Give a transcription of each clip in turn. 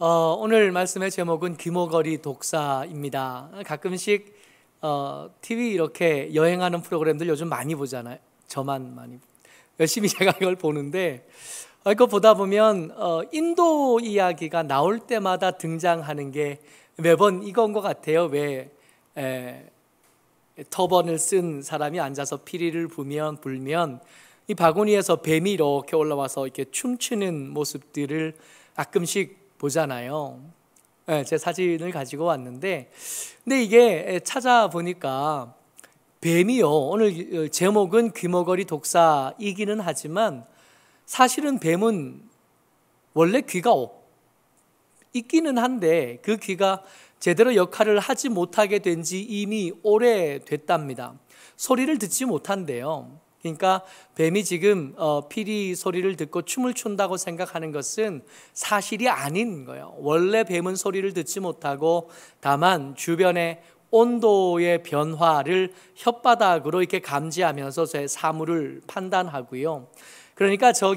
오늘 말씀의 제목은 귀머거리 독사입니다. 가끔씩 TV 이렇게 여행하는 프로그램들 요즘 많이 보잖아요. 저만 많이 열심히 제가 이걸 보는데 이거 보다 보면 인도 이야기가 나올 때마다 등장하는 게 매번 이건 것 같아요. 왜 터번을 쓴 사람이 앉아서 피리를 불면 이 바구니에서 뱀이 이렇게 올라와서 이렇게 춤추는 모습들을 가끔씩 보잖아요. 제 사진을 가지고 왔는데, 근데 이게 찾아보니까 뱀이요, 오늘 제목은 귀머거리 독사이기는 하지만 사실은 뱀은 원래 귀가 있기는 한데 그 귀가 제대로 역할을 하지 못하게 된 지 이미 오래됐답니다. 소리를 듣지 못한대요. 그러니까 뱀이 지금 피리 소리를 듣고 춤을 춘다고 생각하는 것은 사실이 아닌 거예요. 원래 뱀은 소리를 듣지 못하고 다만 주변의 온도의 변화를 혓바닥으로 이렇게 감지하면서 제 사물을 판단하고요. 그러니까 저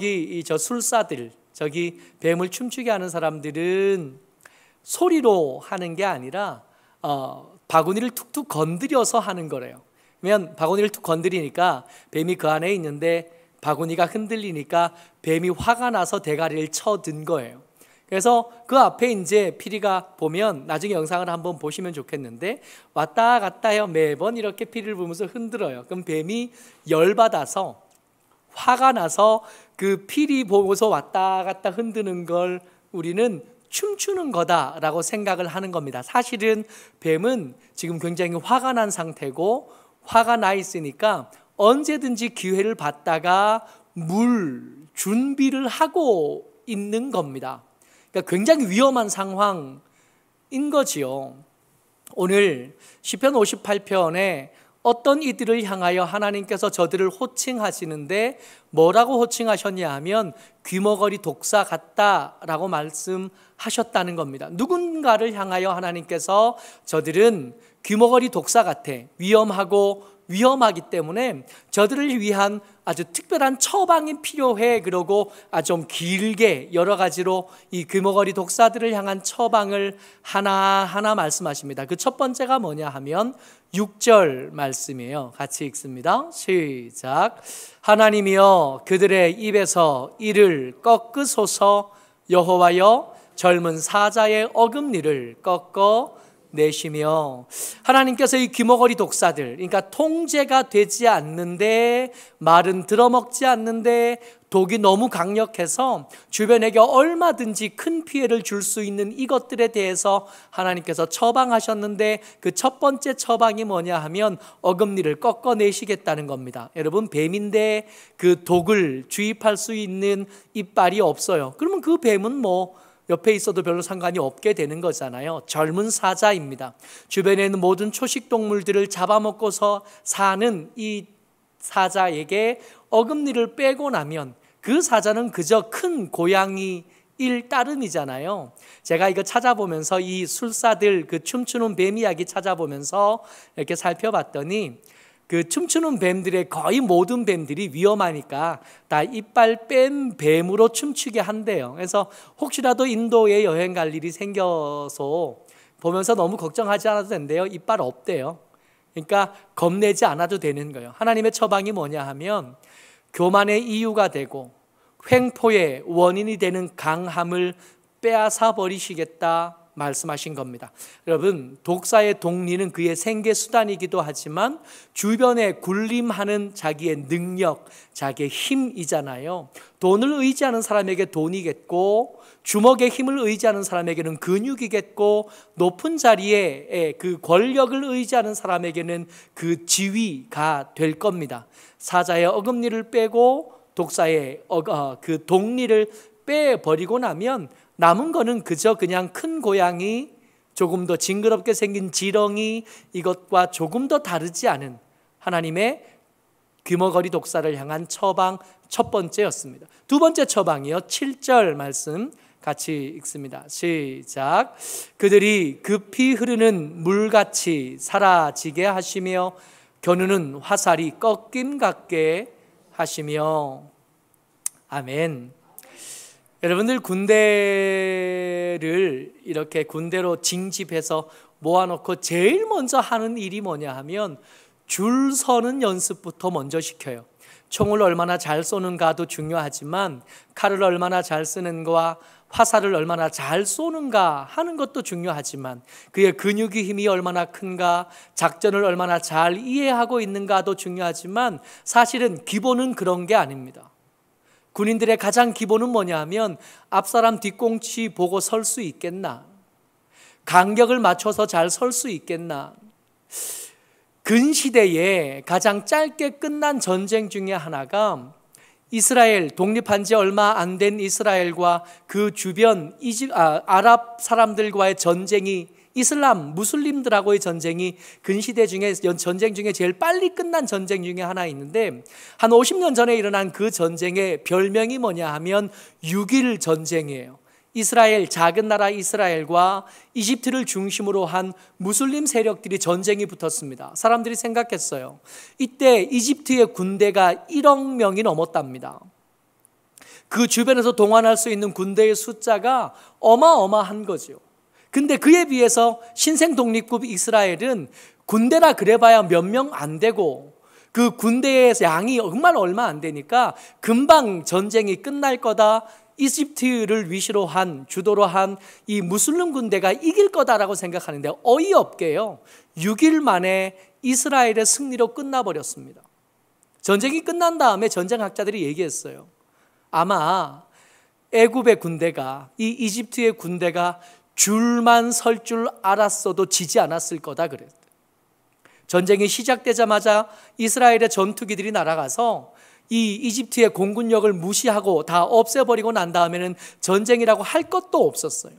술사들, 저기 뱀을 춤추게 하는 사람들은 소리로 하는 게 아니라 바구니를 툭툭 건드려서 하는 거래요. 그러면 바구니를 툭 건드리니까 뱀이 그 안에 있는데 바구니가 흔들리니까 뱀이 화가 나서 대가리를 쳐든 거예요. 그래서 그 앞에 이제 피리가 보면 나중에 영상을 한번 보시면 좋겠는데 왔다 갔다 해요. 매번 이렇게 피리를 부으면서 흔들어요. 그럼 뱀이 열받아서 화가 나서 그 피리 보고서 왔다 갔다 흔드는 걸 우리는 춤추는 거다라고 생각을 하는 겁니다. 사실은 뱀은 지금 굉장히 화가 난 상태고 화가 나 있으니까 언제든지 기회를 받다가 물 준비를 하고 있는 겁니다. 그러니까 굉장히 위험한 상황인 거지요. 오늘 시편 58편에 어떤 이들을 향하여 하나님께서 저들을 호칭하시는데 뭐라고 호칭하셨냐 하면 귀머거리 독사 같다라고 말씀하셨다는 겁니다. 누군가를 향하여 하나님께서 저들은 귀머거리 독사 같아, 위험하기 때문에 저들을 위한 아주 특별한 처방이 필요해. 그러고 아주 좀 길게 여러 가지로 이 귀머거리 독사들을 향한 처방을 하나하나 말씀하십니다. 그 첫 번째가 뭐냐 하면 6절 말씀이에요. 같이 읽습니다. 시작. 하나님이여 그들의 입에서 이를 꺾으소서. 여호와여 젊은 사자의 어금니를 꺾어 내시며. 하나님께서 이 귀머거리 독사들, 그러니까 통제가 되지 않는데 말은 들어먹지 않는데 독이 너무 강력해서 주변에게 얼마든지 큰 피해를 줄 수 있는 이것들에 대해서 하나님께서 처방하셨는데 그 첫 번째 처방이 뭐냐 하면 어금니를 꺾어내시겠다는 겁니다. 여러분, 뱀인데 그 독을 주입할 수 있는 이빨이 없어요. 그러면 그 뱀은 옆에 있어도 별로 상관이 없게 되는 거잖아요. 젊은 사자입니다. 주변에 있는 모든 초식 동물들을 잡아먹고서 사는 이 사자에게 어금니를 빼고 나면 그 사자는 그저 큰 고양이일 따름이잖아요. 제가 이거 찾아보면서 이 술사들 그 춤추는 뱀 이야기 찾아보면서 이렇게 살펴봤더니 그 춤추는 뱀들의 거의 모든 뱀들이 위험하니까 다 이빨 뺀 뱀으로 춤추게 한대요. 그래서 혹시라도 인도에 여행 갈 일이 생겨서 보면서 너무 걱정하지 않아도 된대요. 이빨 없대요. 그러니까 겁내지 않아도 되는 거예요. 하나님의 처방이 뭐냐 하면 교만의 이유가 되고 횡포의 원인이 되는 강함을 빼앗아 버리시겠다 말씀하신 겁니다. 여러분, 독사의 독리는 그의 생계 수단이기도 하지만 주변에 군림하는 자기의 능력, 자기의 힘이잖아요. 돈을 의지하는 사람에게 돈이겠고 주먹의 힘을 의지하는 사람에게는 근육이겠고 높은 자리에 그 권력을 의지하는 사람에게는 그 지위가 될 겁니다. 사자의 어금니를 빼고 독사의 그 독리를 빼버리고 나면 남은 거는 그저 그냥 큰 고양이, 조금 더 징그럽게 생긴 지렁이, 이것과 조금 더 다르지 않은 하나님의 귀머거리 독사를 향한 처방 첫 번째였습니다. 두 번째 처방이요, 7절 말씀 같이 읽습니다. 시작. 그들이 급히 흐르는 물같이 사라지게 하시며 겨누는 화살이 꺾임 같게 하시며. 아멘. 여러분들 군대를 이렇게 군대로 징집해서 모아놓고 제일 먼저 하는 일이 뭐냐 하면 줄 서는 연습부터 먼저 시켜요. 총을 얼마나 잘 쏘는가도 중요하지만 칼을 얼마나 잘 쓰는가와 화살을 얼마나 잘 쏘는가 하는 것도 중요하지만 그의 근육의 힘이 얼마나 큰가, 작전을 얼마나 잘 이해하고 있는가도 중요하지만 사실은 기본은 그런 게 아닙니다. 군인들의 가장 기본은 뭐냐 하면 앞사람 뒤꿈치 보고 설 수 있겠나, 간격을 맞춰서 잘 설 수 있겠나. 근시대에 가장 짧게 끝난 전쟁 중에 하나가 이스라엘, 독립한 지 얼마 안 된 이스라엘과 그 주변 아랍 사람들과의 전쟁이, 이슬람, 무슬림들하고의 전쟁이 근시대 중에 전쟁 중에 제일 빨리 끝난 전쟁 중에 하나 있는데, 한 50년 전에 일어난 그 전쟁의 별명이 뭐냐 하면 6.1 전쟁이에요. 이스라엘, 작은 나라 이스라엘과 이집트를 중심으로 한 무슬림 세력들이 전쟁이 붙었습니다. 사람들이 생각했어요. 이때 이집트의 군대가 1억 명이 넘었답니다. 그 주변에서 동원할 수 있는 군대의 숫자가 어마어마한 거죠. 근데 그에 비해서 신생 독립국 이스라엘은 군대라 그래봐야 몇 명 안 되고 그 군대의 양이 정말 얼마 안 되니까 금방 전쟁이 끝날 거다, 이집트를 위시로 한, 주도로 한 이 무슬림 군대가 이길 거다라고 생각하는데 어이없게요, 6일 만에 이스라엘의 승리로 끝나버렸습니다. 전쟁이 끝난 다음에 전쟁학자들이 얘기했어요. 아마 애굽의 군대가, 이 이집트의 군대가 줄만 설 줄 알았어도 지지 않았을 거다 그랬어요. 전쟁이 시작되자마자 이스라엘의 전투기들이 날아가서 이 이집트의 공군력을 무시하고 다 없애버리고 난 다음에는 전쟁이라고 할 것도 없었어요.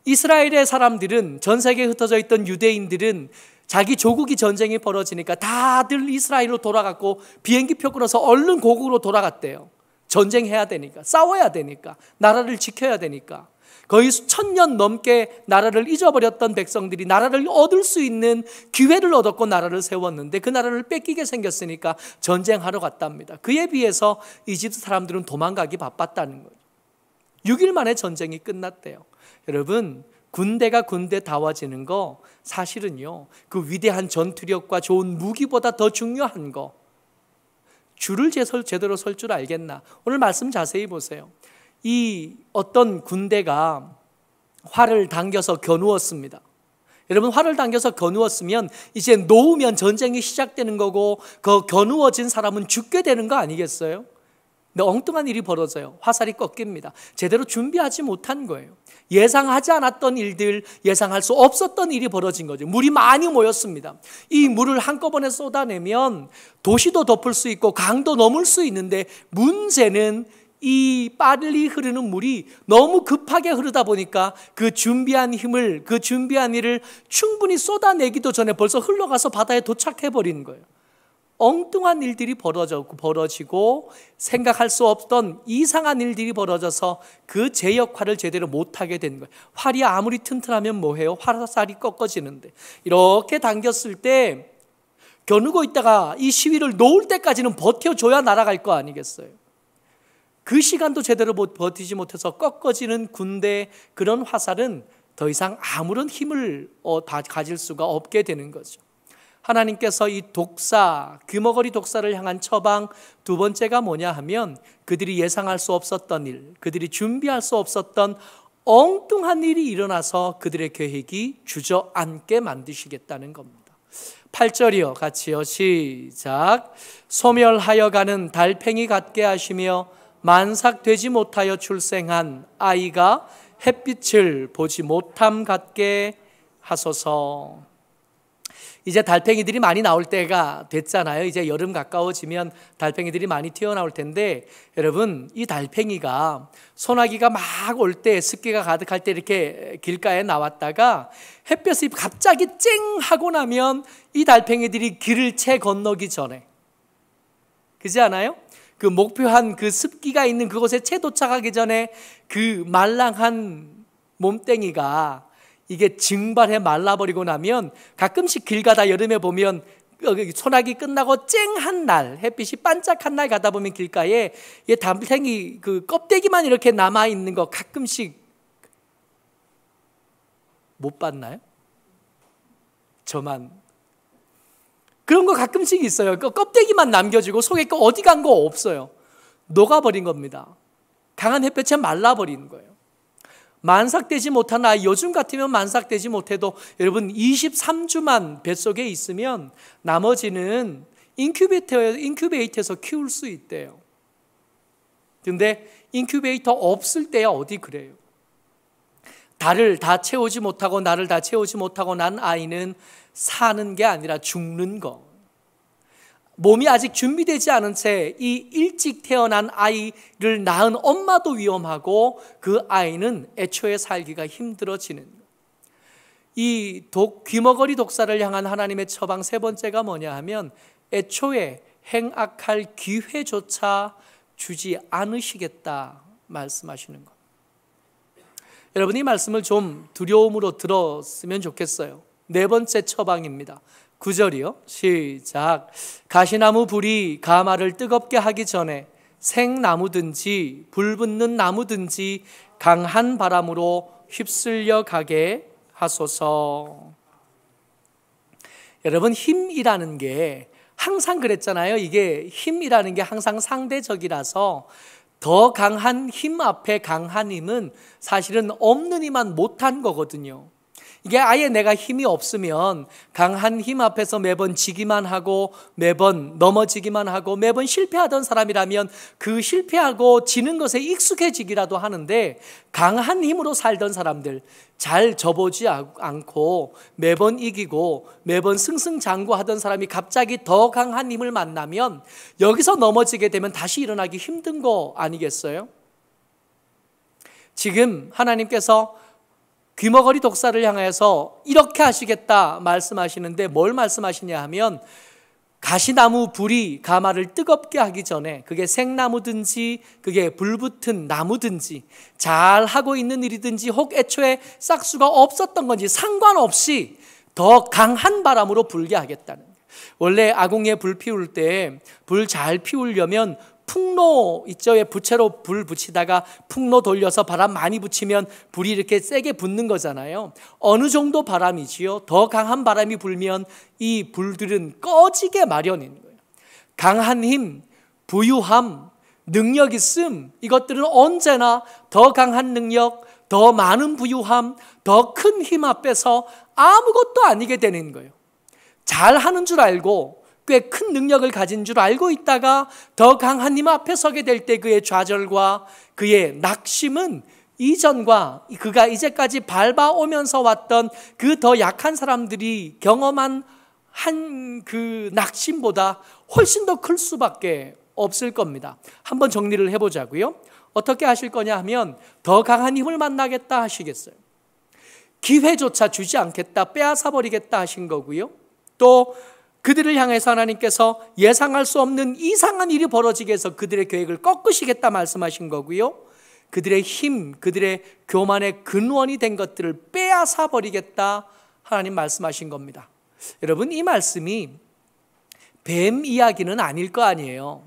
이스라엘의 사람들은, 전 세계에 흩어져 있던 유대인들은 자기 조국이 전쟁이 벌어지니까 다들 이스라엘로 돌아갔고 비행기표 끊어서 얼른 고국으로 돌아갔대요. 전쟁해야 되니까, 싸워야 되니까, 나라를 지켜야 되니까. 거의 수천 년 넘게 나라를 잊어버렸던 백성들이 나라를 얻을 수 있는 기회를 얻었고 나라를 세웠는데 그 나라를 뺏기게 생겼으니까 전쟁하러 갔답니다. 그에 비해서 이집트 사람들은 도망가기 바빴다는 거죠. 6일 만에 전쟁이 끝났대요. 여러분, 군대가 군대다워지는 거 사실은요, 그 위대한 전투력과 좋은 무기보다 더 중요한 거, 줄을 제대로 설 줄 알겠나. 오늘 말씀 자세히 보세요. 이 어떤 군대가 활을 당겨서 겨누었습니다. 여러분, 활을 당겨서 겨누었으면 이제 놓으면 전쟁이 시작되는 거고 그 겨누어진 사람은 죽게 되는 거 아니겠어요? 근데 엉뚱한 일이 벌어져요. 화살이 꺾입니다. 제대로 준비하지 못한 거예요. 예상하지 않았던 일들, 예상할 수 없었던 일이 벌어진 거죠. 물이 많이 모였습니다. 이 물을 한꺼번에 쏟아내면 도시도 덮을 수 있고 강도 넘을 수 있는데, 문제는 이 빨리 흐르는 물이 너무 급하게 흐르다 보니까 그 준비한 힘을, 그 준비한 일을 충분히 쏟아내기도 전에 벌써 흘러가서 바다에 도착해 버리는 거예요. 엉뚱한 일들이 벌어지고 생각할 수 없던 이상한 일들이 벌어져서 그 제 역할을 제대로 못하게 된 거예요. 활이 아무리 튼튼하면 뭐해요? 화살이 꺾어지는데. 이렇게 당겼을 때 겨누고 있다가 이 시위를 놓을 때까지는 버텨줘야 날아갈 거 아니겠어요? 그 시간도 제대로 버티지 못해서 꺾어지는 군대, 그런 화살은 더 이상 아무런 힘을 가질 수가 없게 되는 거죠. 하나님께서 이 독사, 금어거리 독사를 향한 처방 두 번째가 뭐냐 하면 그들이 예상할 수 없었던 일, 그들이 준비할 수 없었던 엉뚱한 일이 일어나서 그들의 계획이 주저앉게 만드시겠다는 겁니다. 8절이요, 같이요, 시작. 소멸하여 가는 달팽이 같게 하시며 만삭되지 못하여 출생한 아이가 햇빛을 보지 못함 같게 하소서. 이제 달팽이들이 많이 나올 때가 됐잖아요. 이제 여름 가까워지면 달팽이들이 많이 튀어나올 텐데, 여러분, 이 달팽이가 소나기가 막 올 때, 습기가 가득할 때 이렇게 길가에 나왔다가 햇볕이 갑자기 쨍 하고 나면 이 달팽이들이 길을 채 건너기 전에, 그렇지 않아요? 그 목표한 그 습기가 있는 그곳에 채 도착하기 전에 그 말랑한 몸뚱이가 이게 증발해 말라버리고 나면, 가끔씩 길 가다 여름에 보면 소나기 끝나고 쨍한 날, 햇빛이 반짝한 날 가다 보면 길가에 담탱이 그 껍데기만 이렇게 남아 있는 거 가끔씩 못 봤나요? 저만 그런 거 가끔씩 있어요. 그 껍데기만 남겨지고 속에 거 어디 간 거 없어요. 녹아버린 겁니다. 강한 햇볕에 말라버리는 거예요. 만삭되지 못한 아이, 요즘 같으면 만삭되지 못해도 여러분 23주만 뱃속에 있으면 나머지는 인큐베이터에서 키울 수 있대요. 근데 인큐베이터 없을 때야 어디 그래요. 달을 다 채우지 못하고 날을 다 채우지 못하고 난 아이는 사는 게 아니라 죽는 거. 몸이 아직 준비되지 않은 채 이 일찍 태어난 아이를 낳은 엄마도 위험하고 그 아이는 애초에 살기가 힘들어지는 거. 이 귀머거리 독사를 향한 하나님의 처방 세 번째가 뭐냐 하면 애초에 행악할 기회조차 주지 않으시겠다 말씀하시는 것. 여러분 이 말씀을 좀 두려움으로 들었으면 좋겠어요. 네 번째 처방입니다. 9절이요. 시작. 가시나무 불이 가마를 뜨겁게 하기 전에 생나무든지 불 붙는 나무든지 강한 바람으로 휩쓸려 가게 하소서. 여러분 힘이라는 게 항상 그랬잖아요. 이게 힘이라는 게 항상 상대적이라서 더 강한 힘 앞에 강한 힘은 사실은 없는 이만 못한 거거든요. 이게 아예 내가 힘이 없으면 강한 힘 앞에서 매번 지기만 하고 매번 넘어지기만 하고 매번 실패하던 사람이라면 그 실패하고 지는 것에 익숙해지기라도 하는데 강한 힘으로 살던 사람들, 잘 져보지 않고 매번 이기고 매번 승승장구하던 사람이 갑자기 더 강한 힘을 만나면 여기서 넘어지게 되면 다시 일어나기 힘든 거 아니겠어요? 지금 하나님께서 귀머거리 독사를 향해서 이렇게 하시겠다 말씀하시는데 뭘 말씀하시냐 하면 가시나무 불이 가마를 뜨겁게 하기 전에 그게 생나무든지 그게 불붙은 나무든지 잘하고 있는 일이든지 혹 애초에 싹수가 없었던 건지 상관없이 더 강한 바람으로 불게 하겠다는 거예요. 원래 아궁이에 불 피울 때 불 잘 피우려면 풍로 있죠? 부채로 불 붙이다가 풍로 돌려서 바람 많이 붙이면 불이 이렇게 세게 붙는 거잖아요. 어느 정도 바람이지요? 더 강한 바람이 불면 이 불들은 꺼지게 마련인 거예요. 강한 힘, 부유함, 능력 있음, 이것들은 언제나 더 강한 능력, 더 많은 부유함, 더 큰 힘 앞에서 아무것도 아니게 되는 거예요. 잘하는 줄 알고 꽤 큰 능력을 가진 줄 알고 있다가 더 강한 힘 앞에 서게 될 때 그의 좌절과 그의 낙심은 이전과 그가 이제까지 밟아오면서 왔던 그 더 약한 사람들이 경험한 한 그 낙심보다 훨씬 더 클 수밖에 없을 겁니다. 한번 정리를 해보자고요. 어떻게 하실 거냐 하면 더 강한 힘을 만나겠다 하시겠어요. 기회조차 주지 않겠다, 빼앗아 버리겠다 하신 거고요. 또 그들을 향해서 하나님께서 예상할 수 없는 이상한 일이 벌어지게 해서 그들의 계획을 꺾으시겠다 말씀하신 거고요. 그들의 힘, 그들의 교만의 근원이 된 것들을 빼앗아 버리겠다 하나님 말씀하신 겁니다. 여러분 이 말씀이 뱀 이야기는 아닐 거 아니에요.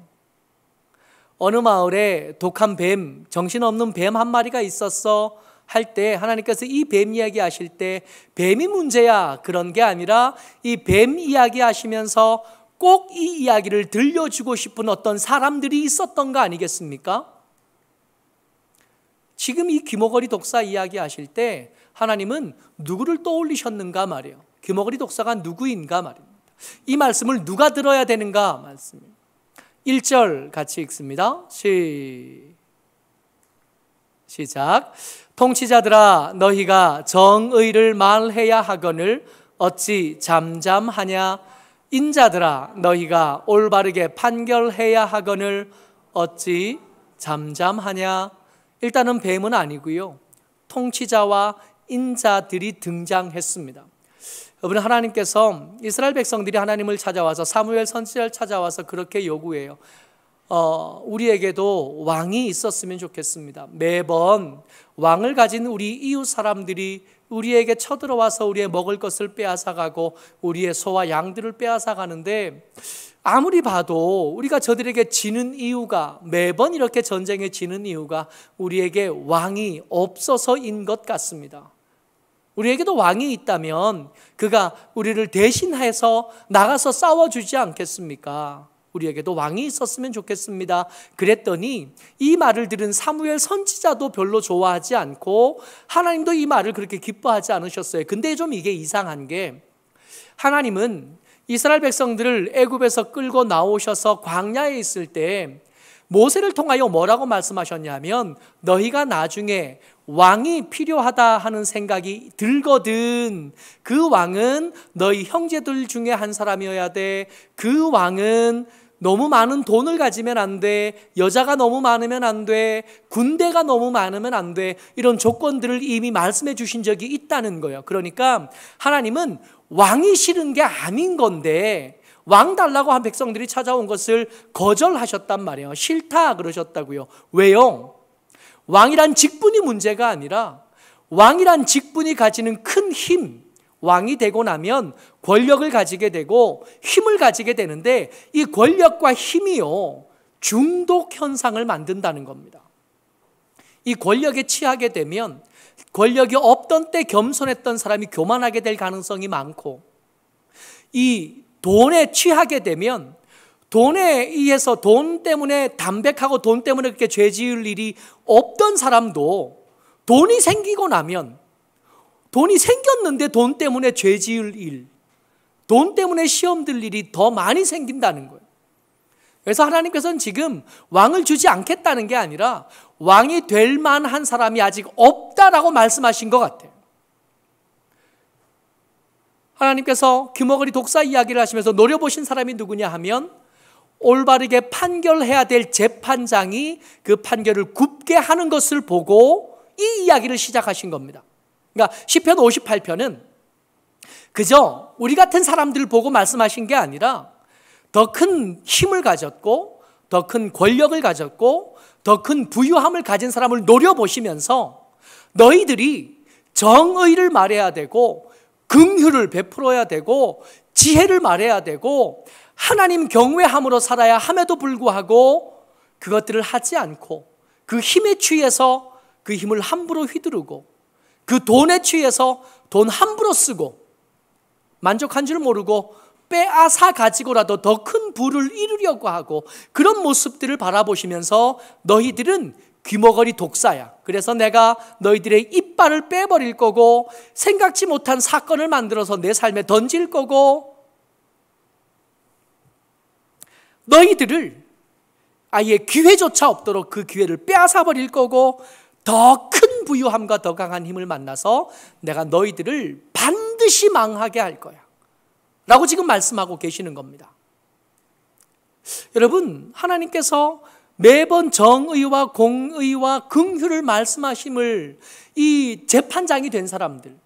어느 마을에 독한 뱀, 정신없는 뱀 한 마리가 있었어 할 때 하나님께서 이 뱀 이야기 하실 때 뱀이 문제야 그런 게 아니라 이 뱀 이야기 하시면서 꼭 이 이야기를 들려주고 싶은 어떤 사람들이 있었던 거 아니겠습니까? 지금 이 귀머거리 독사 이야기 하실 때 하나님은 누구를 떠올리셨는가 말이에요. 귀머거리 독사가 누구인가 말입니다. 이 말씀을 누가 들어야 되는가 말씀입니다. 1절 같이 읽습니다. 시작. 통치자들아 너희가 정의를 말해야 하거늘 어찌 잠잠하냐. 인자들아 너희가 올바르게 판결해야 하거늘 어찌 잠잠하냐. 일단은 뱀은 아니고요, 통치자와 인자들이 등장했습니다. 여러분 하나님께서 이스라엘 백성들이 하나님을 찾아와서 사무엘 선지자를 찾아와서 그렇게 요구해요. 우리에게도 왕이 있었으면 좋겠습니다. 매번 왕을 가진 우리 이웃 사람들이 우리에게 쳐들어와서 우리의 먹을 것을 빼앗아가고 우리의 소와 양들을 빼앗아가는데, 아무리 봐도 우리가 저들에게 지는 이유가, 매번 이렇게 전쟁에 지는 이유가 우리에게 왕이 없어서인 것 같습니다. 우리에게도 왕이 있다면 그가 우리를 대신해서 나가서 싸워주지 않겠습니까? 우리에게도 왕이 있었으면 좋겠습니다. 그랬더니 이 말을 들은 사무엘 선지자도 별로 좋아하지 않고 하나님도 이 말을 그렇게 기뻐하지 않으셨어요. 근데 좀 이게 이상한 게, 하나님은 이스라엘 백성들을 애굽에서 끌고 나오셔서 광야에 있을 때 모세를 통하여 뭐라고 말씀하셨냐면, 너희가 나중에 왕이 필요하다 하는 생각이 들거든 그 왕은 너희 형제들 중에 한 사람이어야 돼. 그 왕은 너무 많은 돈을 가지면 안 돼. 여자가 너무 많으면 안 돼. 군대가 너무 많으면 안 돼. 이런 조건들을 이미 말씀해 주신 적이 있다는 거예요. 그러니까 하나님은 왕이 싫은 게 아닌 건데 왕 달라고 한 백성들이 찾아온 것을 거절하셨단 말이에요. 싫다 그러셨다고요. 왜요? 왕이란 직분이 문제가 아니라 왕이란 직분이 가지는 큰 힘, 왕이 되고 나면 권력을 가지게 되고 힘을 가지게 되는데, 이 권력과 힘이요 중독 현상을 만든다는 겁니다. 이 권력에 취하게 되면 권력이 없던 때 겸손했던 사람이 교만하게 될 가능성이 많고, 이 돈에 취하게 되면 돈에 의해서, 돈 때문에 담백하고 돈 때문에 그렇게 죄 지을 일이 없던 사람도 돈이 생기고 나면, 돈이 생겼는데 돈 때문에 죄 지을 일, 돈 때문에 시험 들 일이 더 많이 생긴다는 거예요. 그래서 하나님께서는 지금 왕을 주지 않겠다는 게 아니라 왕이 될 만한 사람이 아직 없다라고 말씀하신 것 같아요. 하나님께서 귀머거리 독사 이야기를 하시면서 노려보신 사람이 누구냐 하면, 올바르게 판결해야 될 재판장이 그 판결을 굽게 하는 것을 보고 이 이야기를 시작하신 겁니다. 그러니까 시편 58편은 그저 우리 같은 사람들 보고 말씀하신 게 아니라 더 큰 힘을 가졌고 더 큰 권력을 가졌고 더 큰 부유함을 가진 사람을 노려보시면서, 너희들이 정의를 말해야 되고 긍휼을 베풀어야 되고 지혜를 말해야 되고 하나님 경외함으로 살아야 함에도 불구하고 그것들을 하지 않고 그 힘에 취해서 그 힘을 함부로 휘두르고 그 돈에 취해서 돈 함부로 쓰고 만족한 줄 모르고 빼앗아 가지고라도 더 큰 부를 이루려고 하고, 그런 모습들을 바라보시면서 너희들은 귀머거리 독사야. 그래서 내가 너희들의 이빨을 빼버릴 거고 생각지 못한 사건을 만들어서 내 삶에 던질 거고 너희들을 아예 기회조차 없도록 그 기회를 빼앗아 버릴 거고 더 큰 부유함과 더 강한 힘을 만나서 내가 너희들을 반드시 망하게 할 거야 라고 지금 말씀하고 계시는 겁니다. 여러분, 하나님께서 매번 정의와 공의와 긍휼을 말씀하심을 이 재판장이 된 사람들,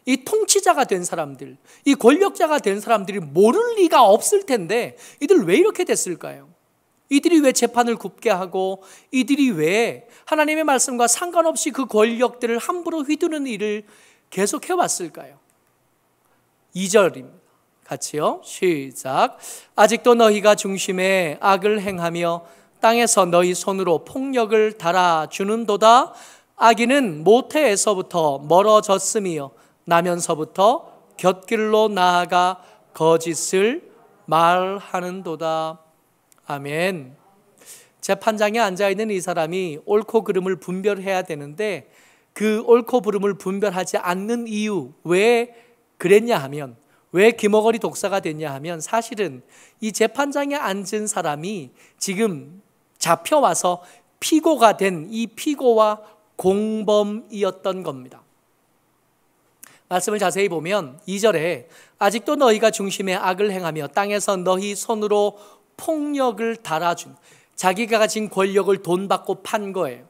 이 통치자가 된 사람들, 이 권력자가 된 사람들이 모를 리가 없을 텐데 이들 왜 이렇게 됐을까요? 이들이 왜 재판을 굽게 하고 이들이 왜 하나님의 말씀과 상관없이 그 권력들을 함부로 휘두르는 일을 계속해 왔을까요? 2절입니다. 같이요. 시작. 아직도 너희가 중심에 악을 행하며 땅에서 너희 손으로 폭력을 달아주는도다. 악인은 모태에서부터 멀어졌으며 나면서부터 곁길로 나아가 거짓을 말하는도다. 아멘. 재판장에 앉아있는 이 사람이 옳고 그름을 분별해야 되는데 그 옳고 그름을 분별하지 않는 이유, 왜 그랬냐 하면, 왜 귀머거리 독사가 됐냐 하면, 사실은 이 재판장에 앉은 사람이 지금 잡혀와서 피고가 된 이 피고와 공범이었던 겁니다. 말씀을 자세히 보면 2절에 아직도 너희가 중심에 악을 행하며 땅에서 너희 손으로 폭력을 달아준, 자기가 가진 권력을 돈 받고 판 거예요.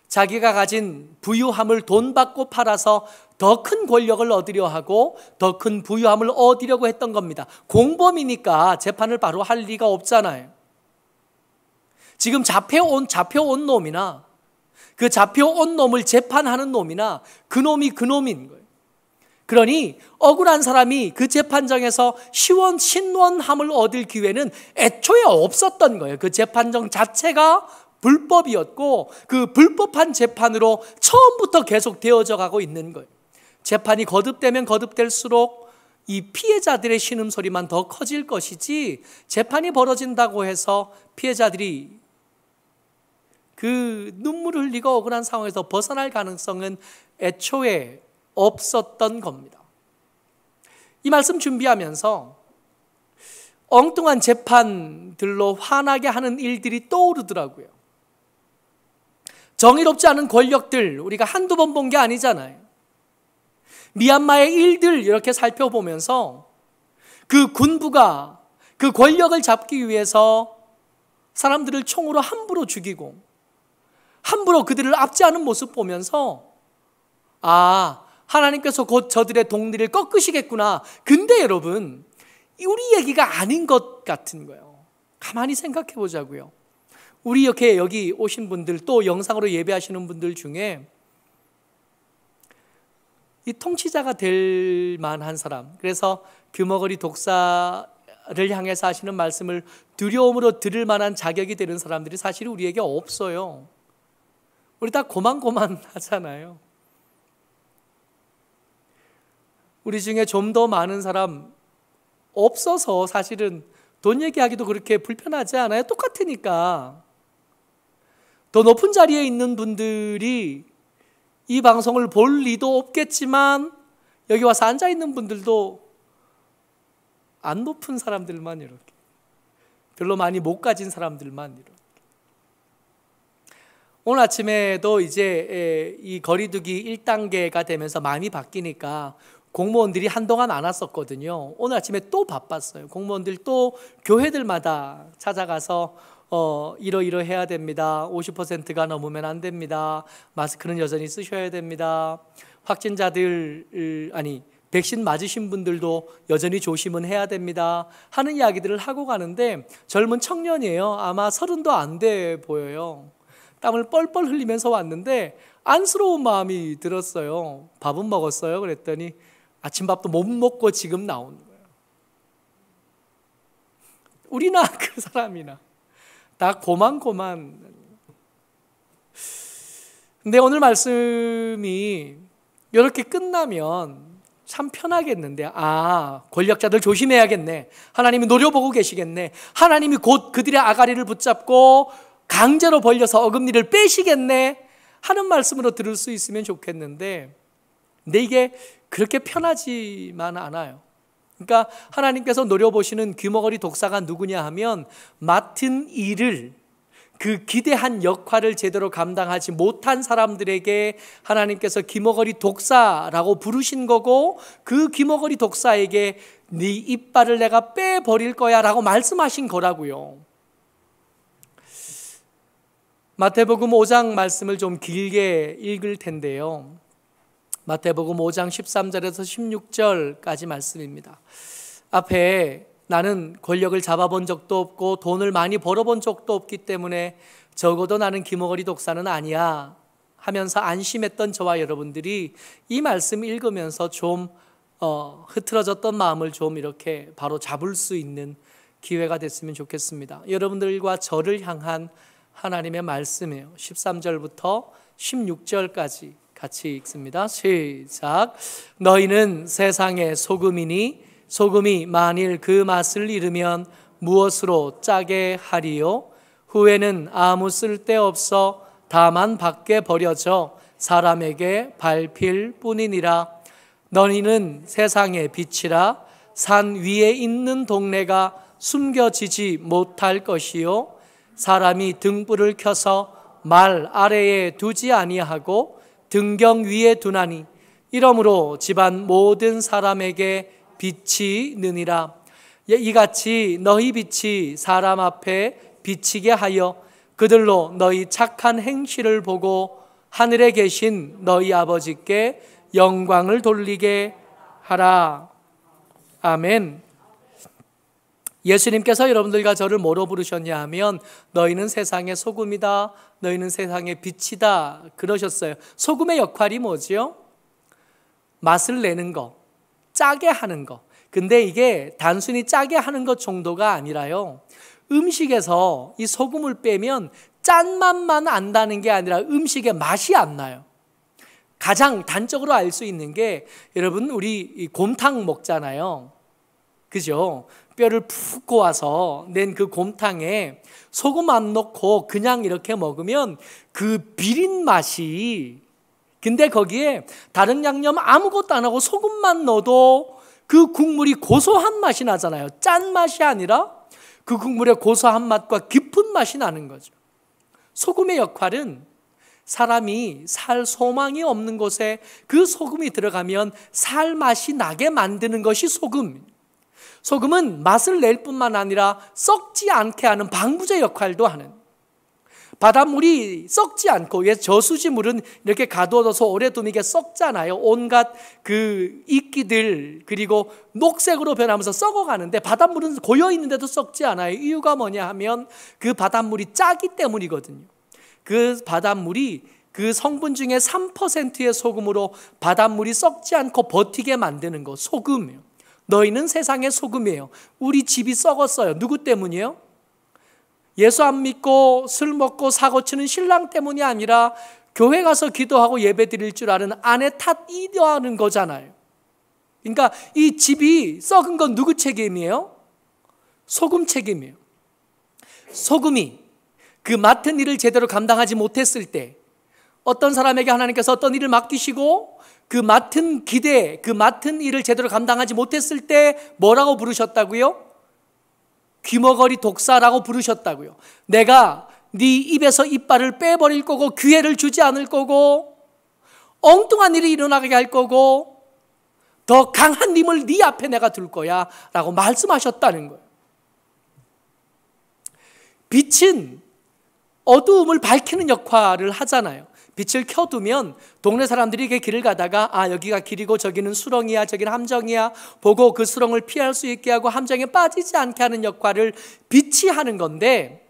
자기가 가진 부유함을 돈 받고 팔아서 더 큰 권력을 얻으려 하고 더 큰 부유함을 얻으려고 했던 겁니다. 공범이니까 재판을 바로 할 리가 없잖아요. 지금 잡혀온 놈이나 그 잡혀온 놈을 재판하는 놈이나 그 놈이 그 놈인 거예요. 그러니 억울한 사람이 그 재판정에서 신원함을 얻을 기회는 애초에 없었던 거예요. 그 재판정 자체가 불법이었고 그 불법한 재판으로 처음부터 계속 되어져 가고 있는 거예요. 재판이 거듭되면 거듭될수록 이 피해자들의 신음소리만 더 커질 것이지, 재판이 벌어진다고 해서 피해자들이 그 눈물을 흘리고 억울한 상황에서 벗어날 가능성은 애초에 없었던 겁니다. 이 말씀 준비하면서 엉뚱한 재판들로 화나게 하는 일들이 떠오르더라고요. 정의롭지 않은 권력들 우리가 한두 번 본 게 아니잖아요. 미얀마의 일들 이렇게 살펴보면서 그 군부가 그 권력을 잡기 위해서 사람들을 총으로 함부로 죽이고 함부로 그들을 압제하는 모습 보면서 하나님께서 곧 저들의 동리를 꺾으시겠구나. 근데 여러분, 우리 얘기가 아닌 것 같은 거예요. 가만히 생각해 보자고요. 우리 이렇게 여기 오신 분들, 또 영상으로 예배하시는 분들 중에 이 통치자가 될 만한 사람, 그래서 규머거리 독사를 향해서 하시는 말씀을 두려움으로 들을 만한 자격이 되는 사람들이 사실 우리에게 없어요. 우리 다 고만고만하잖아요. 우리 중에 좀 더 많은 사람 없어서 사실은 돈 얘기하기도 그렇게 불편하지 않아요? 똑같으니까. 더 높은 자리에 있는 분들이 이 방송을 볼 리도 없겠지만 여기 와서 앉아있는 분들도 안 높은 사람들만 이렇게, 별로 많이 못 가진 사람들만 이렇게. 오늘 아침에도 이제 이 거리두기 1단계가 되면서 마음이 바뀌니까 공무원들이 한동안 안 왔었거든요. 오늘 아침에 또 바빴어요. 공무원들 또 교회들마다 찾아가서 이러이러해야 됩니다. 50%가 넘으면 안 됩니다. 마스크는 여전히 쓰셔야 됩니다. 확진자들, 백신 맞으신 분들도 여전히 조심은 해야 됩니다 하는 이야기들을 하고 가는데, 젊은 청년이에요. 아마 30도 안 돼 보여요. 땀을 뻘뻘 흘리면서 왔는데 안쓰러운 마음이 들었어요. 밥은 먹었어요? 그랬더니 아침밥도 못 먹고 지금 나오는 거예요. 우리나 그 사람이나 다 고만고만. 근데 오늘 말씀이 이렇게 끝나면 참 편하겠는데, 권력자들 조심해야겠네. 하나님이 노려보고 계시겠네. 하나님이 곧 그들의 아가리를 붙잡고 강제로 벌려서 어금니를 빼시겠네 하는 말씀으로 들을 수 있으면 좋겠는데, 근데 이게 그렇게 편하지만 않아요. 그러니까 하나님께서 노려보시는 귀머거리 독사가 누구냐 하면, 맡은 일을, 그 기대한 역할을 제대로 감당하지 못한 사람들에게 하나님께서 귀머거리 독사라고 부르신 거고, 그 귀머거리 독사에게 네 이빨을 내가 빼버릴 거야 라고 말씀하신 거라고요. 마태복음 5장 말씀을 좀 길게 읽을 텐데요. 마태복음 5장 13절에서 16절까지 말씀입니다. 앞에 나는 권력을 잡아본 적도 없고 돈을 많이 벌어본 적도 없기 때문에 적어도 나는 귀머거리 독사는 아니야 하면서 안심했던 저와 여러분들이 이 말씀 읽으면서 좀 흐트러졌던 마음을 좀 이렇게 바로 잡을 수 있는 기회가 됐으면 좋겠습니다. 여러분들과 저를 향한 하나님의 말씀이에요. 13절부터 16절까지 같이 읽습니다. 시작. 너희는 세상의 소금이니 소금이 만일 그 맛을 잃으면 무엇으로 짜게 하리요? 후에는 아무 쓸데없어 다만 밖에 버려져 사람에게 밟힐 뿐이니라. 너희는 세상의 빛이라. 산 위에 있는 동네가 숨겨지지 못할 것이요, 사람이 등불을 켜서 말 아래에 두지 아니하고 등경 위에 두나니 이러므로 집안 모든 사람에게 빛이 느니라. 이같이 너희 빛이 사람 앞에 비치게 하여 그들로 너희 착한 행실을 보고 하늘에 계신 너희 아버지께 영광을 돌리게 하라. 아멘. 예수님께서 여러분들과 저를 뭐로 부르셨냐 하면, 너희는 세상의 소금이다, 너희는 세상의 빛이다 그러셨어요. 소금의 역할이 뭐지요? 맛을 내는 거. 짜게 하는 거. 근데 이게 단순히 짜게 하는 것 정도가 아니라요, 음식에서 이 소금을 빼면 짠맛만 안다는 게 아니라 음식의 맛이 안 나요. 가장 단적으로 알 수 있는 게, 여러분 우리 곰탕 먹잖아요. 그죠? 뼈를 푹 고아서 낸 그 곰탕에 소금 안 넣고 그냥 이렇게 먹으면 그 비린 맛이, 근데 거기에 다른 양념 아무것도 안 하고 소금만 넣어도 그 국물이 고소한 맛이 나잖아요. 짠 맛이 아니라 그 국물의 고소한 맛과 깊은 맛이 나는 거죠. 소금의 역할은 사람이 살 소망이 없는 곳에 그 소금이 들어가면 살 맛이 나게 만드는 것이 소금. 소금은 맛을 낼 뿐만 아니라 썩지 않게 하는 방부제 역할도 하는, 바닷물이 썩지 않고, 왜 저수지물은 이렇게 가둬둬서 오래 두면 이게 썩잖아요. 온갖 그 이끼들 그리고 녹색으로 변하면서 썩어가는데 바닷물은 고여있는데도 썩지 않아요. 이유가 뭐냐 하면 그 바닷물이 짜기 때문이거든요. 그 바닷물이 그 성분 중에 3%의 소금으로 바닷물이 썩지 않고 버티게 만드는 거, 소금이에요. 너희는 세상의 소금이에요. 우리 집이 썩었어요. 누구 때문이에요? 예수 안 믿고 술 먹고 사고 치는 신랑 때문이 아니라 교회 가서 기도하고 예배 드릴 줄 아는 아내 탓이라는 거잖아요. 그러니까 이 집이 썩은 건 누구 책임이에요? 소금 책임이에요. 소금이 그 맡은 일을 제대로 감당하지 못했을 때, 어떤 사람에게 하나님께서 어떤 일을 맡기시고 그 맡은 기대, 그 맡은 일을 제대로 감당하지 못했을 때 뭐라고 부르셨다고요? 귀머거리 독사라고 부르셨다고요. 내가 네 입에서 이빨을 빼버릴 거고 기회를 주지 않을 거고 엉뚱한 일이 일어나게 할 거고 더 강한 힘을 네 앞에 내가 둘 거야 라고 말씀하셨다는 거예요. 빛은 어두움을 밝히는 역할을 하잖아요. 빛을 켜두면 동네 사람들이 이렇게 길을 가다가 여기가 길이고 저기는 수렁이야, 저기는 함정이야 보고 그 수렁을 피할 수 있게 하고 함정에 빠지지 않게 하는 역할을 빛이 하는 건데,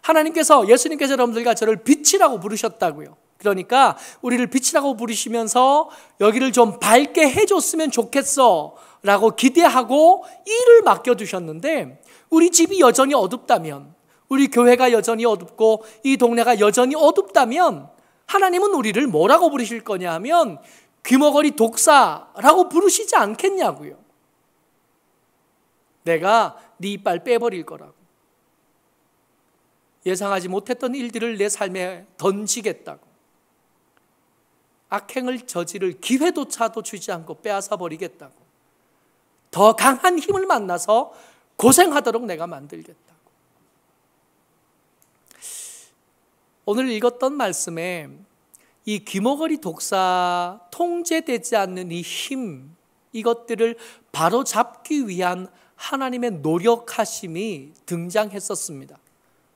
하나님께서, 예수님께서 여러분들과 저를 빛이라고 부르셨다고요. 그러니까 우리를 빛이라고 부르시면서 여기를 좀 밝게 해줬으면 좋겠어 라고 기대하고 일을 맡겨두셨는데, 우리 집이 여전히 어둡다면, 우리 교회가 여전히 어둡고 이 동네가 여전히 어둡다면 하나님은 우리를 뭐라고 부르실 거냐 하면 귀머거리 독사라고 부르시지 않겠냐고요. 내가 네 이빨 빼버릴 거라고, 예상하지 못했던 일들을 내 삶에 던지겠다고, 악행을 저지를 기회조차도 주지 않고 빼앗아 버리겠다고, 더 강한 힘을 만나서 고생하도록 내가 만들겠다. 오늘 읽었던 말씀에 이 귀머거리 독사, 통제되지 않는 이 힘, 이것들을 바로잡기 위한 하나님의 노력하심이 등장했었습니다.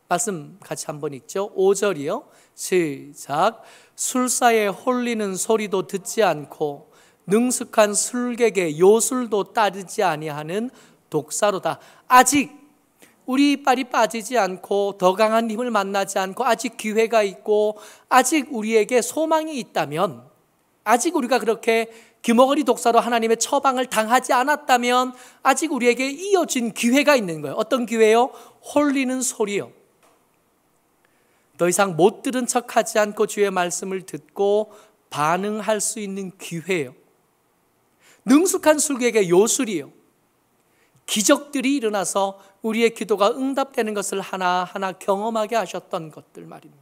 말씀 같이 한번 읽죠. 5절이요. 시작. 술사에 홀리는 소리도 듣지 않고 능숙한 술객의 요술도 따르지 아니하는 독사로다. 아직 우리 이빨이 빠지지 않고 더 강한 힘을 만나지 않고 아직 기회가 있고 아직 우리에게 소망이 있다면, 아직 우리가 그렇게 귀머거리 독사로 하나님의 처방을 당하지 않았다면 아직 우리에게 이어진 기회가 있는 거예요. 어떤 기회요? 홀리는 소리요. 더 이상 못 들은 척하지 않고 주의 말씀을 듣고 반응할 수 있는 기회예요. 능숙한 술객의 요술이요. 기적들이 일어나서 우리의 기도가 응답되는 것을 하나하나 경험하게 하셨던 것들 말입니다.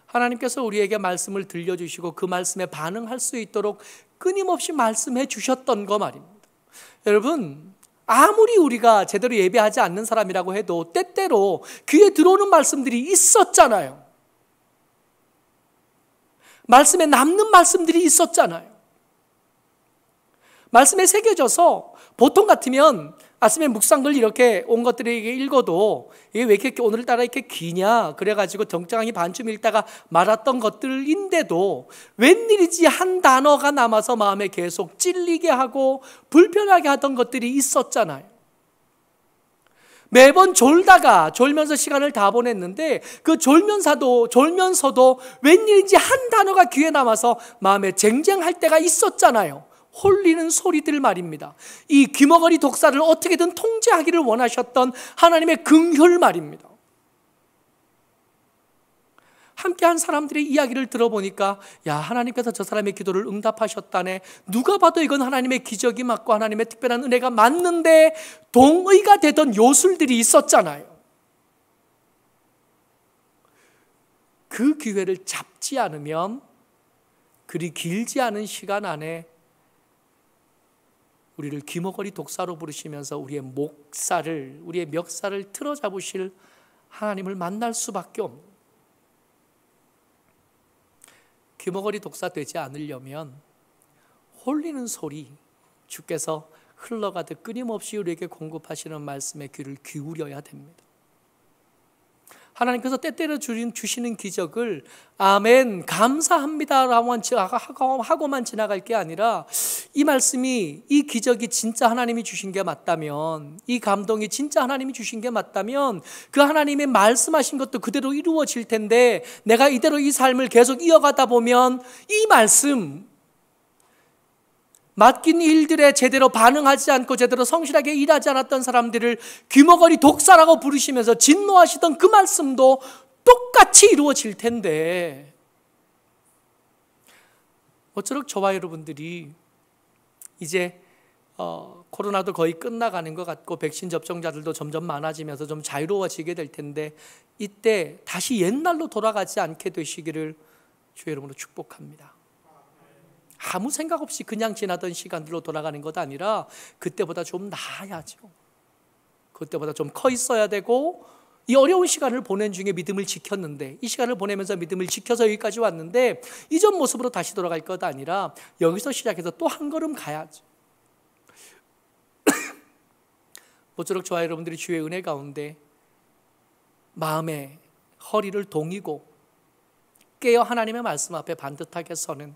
하나님께서 우리에게 말씀을 들려주시고 그 말씀에 반응할 수 있도록 끊임없이 말씀해 주셨던 거 말입니다. 여러분, 아무리 우리가 제대로 예배하지 않는 사람이라고 해도 때때로 귀에 들어오는 말씀들이 있었잖아요. 말씀에 남는 말씀들이 있었잖아요. 말씀에 새겨져서 보통 같으면 아침에 묵상들 이렇게 온 것들을 읽어도 이게 왜 이렇게 오늘따라 이렇게 기냐 그래가지고 정장이 반쯤 읽다가 말았던 것들인데도 웬일이지 한 단어가 남아서 마음에 계속 찔리게 하고 불편하게 하던 것들이 있었잖아요. 매번 졸면서 시간을 다 보냈는데 그 졸면서도 웬일인지 한 단어가 귀에 남아서 마음에 쟁쟁할 때가 있었잖아요. 홀리는 소리들 말입니다. 이 귀머거리 독사를 어떻게든 통제하기를 원하셨던 하나님의 긍휼 말입니다. 함께한 사람들의 이야기를 들어보니까 야, 하나님께서 저 사람의 기도를 응답하셨다네. 누가 봐도 이건 하나님의 기적이 맞고 하나님의 특별한 은혜가 맞는데 동의가 되던 요술들이 있었잖아요. 그 기회를 잡지 않으면 그리 길지 않은 시간 안에 우리를 귀머거리 독사로 부르시면서 우리의 목살을, 우리의 멱살을 틀어잡으실 하나님을 만날 수밖에 없는, 귀머거리 독사 되지 않으려면 홀리는 소리, 주께서 흘러가듯 끊임없이 우리에게 공급하시는 말씀에 귀를 기울여야 됩니다. 하나님께서 때때로 주시는 기적을 아멘 감사합니다 하고만 지나갈 게 아니라, 이 말씀이, 이 기적이 진짜 하나님이 주신 게 맞다면, 이 감동이 진짜 하나님이 주신 게 맞다면 그 하나님의 말씀하신 것도 그대로 이루어질 텐데, 내가 이대로 이 삶을 계속 이어가다 보면 이 말씀, 맡긴 일들에 제대로 반응하지 않고 제대로 성실하게 일하지 않았던 사람들을 귀머거리 독사라고 부르시면서 진노하시던 그 말씀도 똑같이 이루어질 텐데, 모쪼록 저와 여러분들이 이제 코로나도 거의 끝나가는 것 같고 백신 접종자들도 점점 많아지면서 좀 자유로워지게 될 텐데, 이때 다시 옛날로 돌아가지 않게 되시기를 주의 이름으로 축복합니다. 아무 생각 없이 그냥 지나던 시간들로 돌아가는 것 아니라 그때보다 좀 나아야죠. 그때보다 좀 커 있어야 되고, 이 어려운 시간을 보낸 중에 믿음을 지켰는데, 이 시간을 보내면서 믿음을 지켜서 여기까지 왔는데 이전 모습으로 다시 돌아갈 것 아니라 여기서 시작해서 또 한 걸음 가야죠. 모쪼록 저와 여러분들이 주의 은혜 가운데 마음의 허리를 동이고 깨어 하나님의 말씀 앞에 반듯하게 서는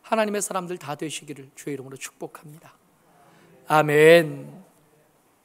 하나님의 사람들 다 되시기를 주의 이름으로 축복합니다. 아멘.